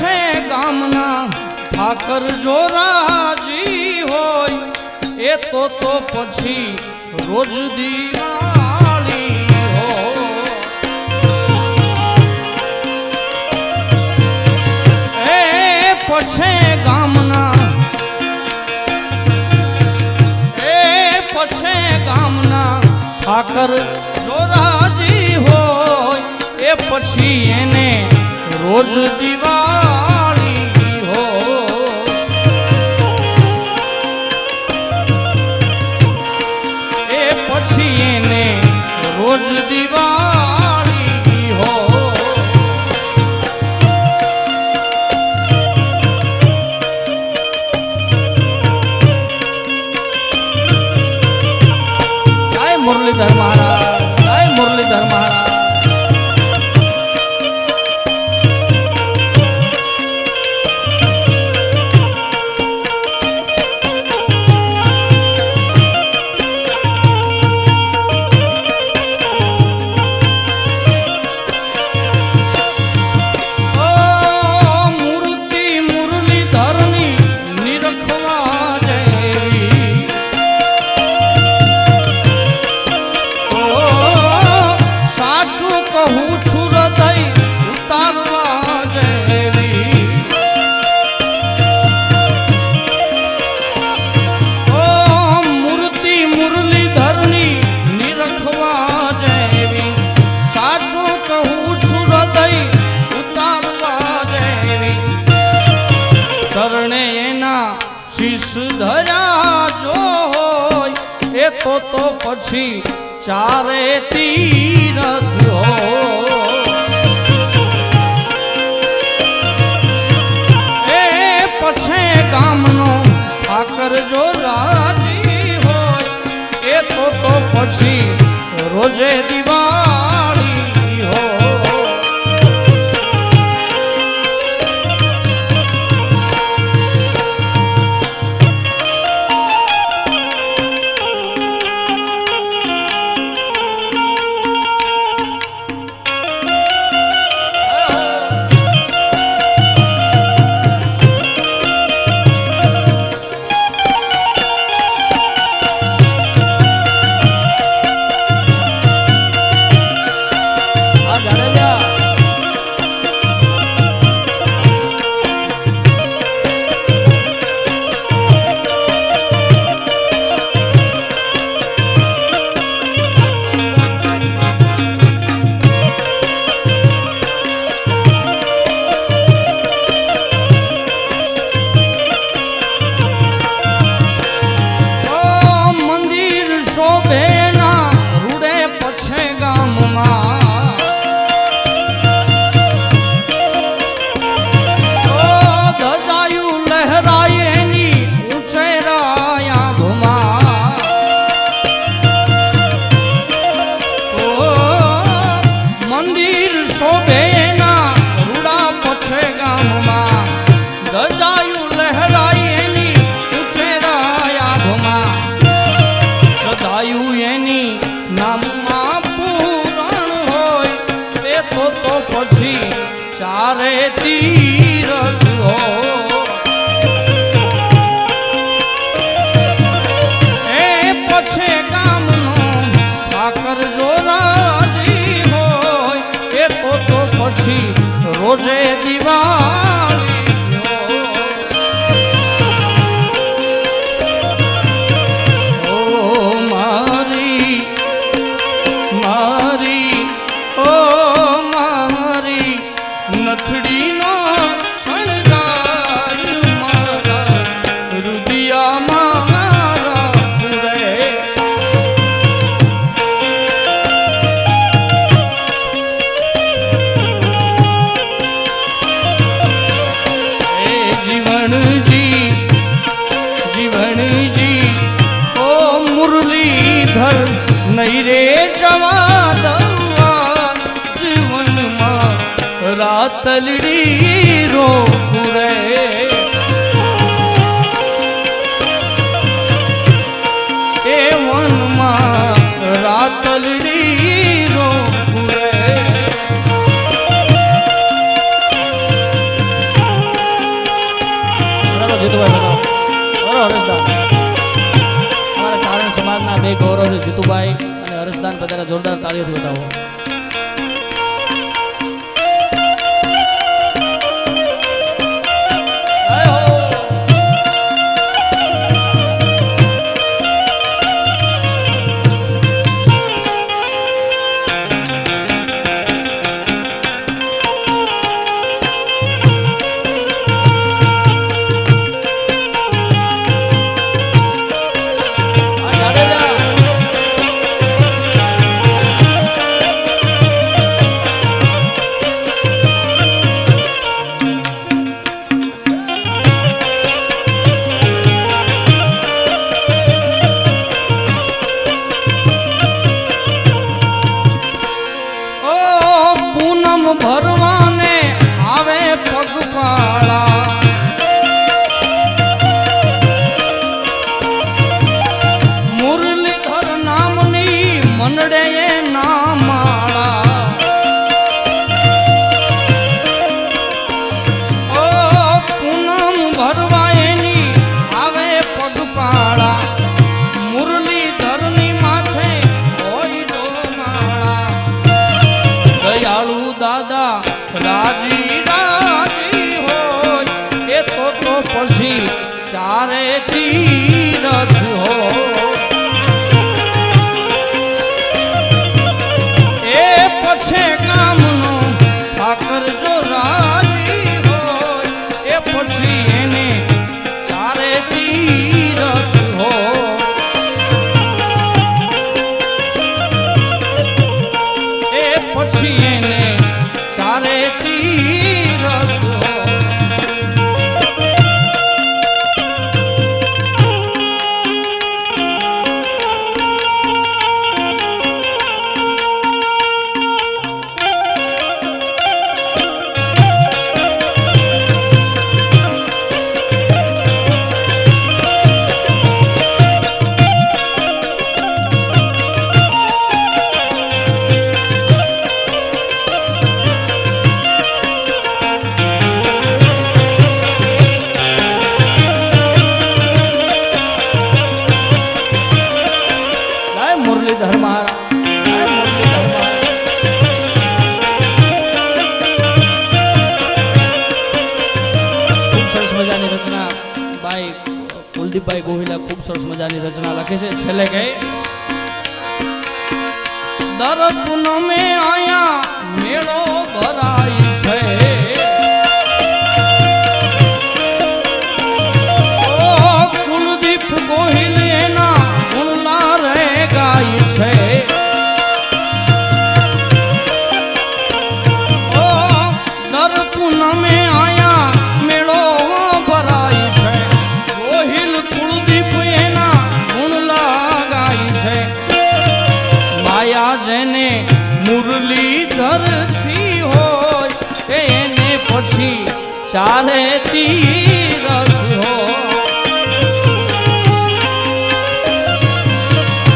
પછે ગામના ઠાકર જો રાજી હોય એ તો પછી રોજ દિવાળી હોય એ પછે ગામના ઠાકર જો રાજી હોય એ પછી એને રોજ દિવાળી હો એ પછી એને રોજ દિવાળી હો જય મુરલીધર મહારાજ, જય મુરલીધર મહારાજ. તો પછી ચારે તીરથ એ પછે ગામનો ઠાકર જો રાજી હોય એ તો પછી રોજે દિવાળી હો ચારે તીરથ હો એ પછે ગામનો ઠાકર જો રાજી હોય એ તો પછી રોજે દિવાળી હો મારી મારી ઓ મારી નથડીનો શણગાર મારા રુદિયા મારા પૂરે એ જીવનજી જીવનજી ઓ મુરલીધર નહીં રે જવા દવા જીવનમાં રાતલડી રોકુરે એ વનમાં રાતલડી રોકુરે તાળીઓથી વધાવો. ભરવાને આવે પગપાળા, મુરલીધર નામની મંડળે નામાળા. ઓ પૂનમ ભરવા એની આવે પગપાળા, મુરલીધરની માથે હોય ડોમાળા. દયાળુ દાદા રાજી રાજી હોય એ તો પછી ચારે તીરથ હોય. એ પછી ગામનો ઠાકર જો રાજી હોય એ પછી એને ચારે તીરથ હોય. એ પછી એને ચારે તીરથ હોય. મુરલીધર મહારાજ, ખૂબ સરસ મજાની રચના ભાઈ કુલદીપભાઈ ગોહિલા ખૂબ સરસ મજાની રચના લખે છે. છેલ્લે કહે દર પૂનમે આયા મેળો ભરાય છે, કુલદીપ ગોહિલ એના ગુણલા રે ગાય છે. ઓ દર પૂનમે આયા મેળો ભરાય છે, ગોહિલ કુલદીપ એના ગુણલા ગાય છે. માયા જેને મુરલીધર થી હોય એને પછી ચાલે તી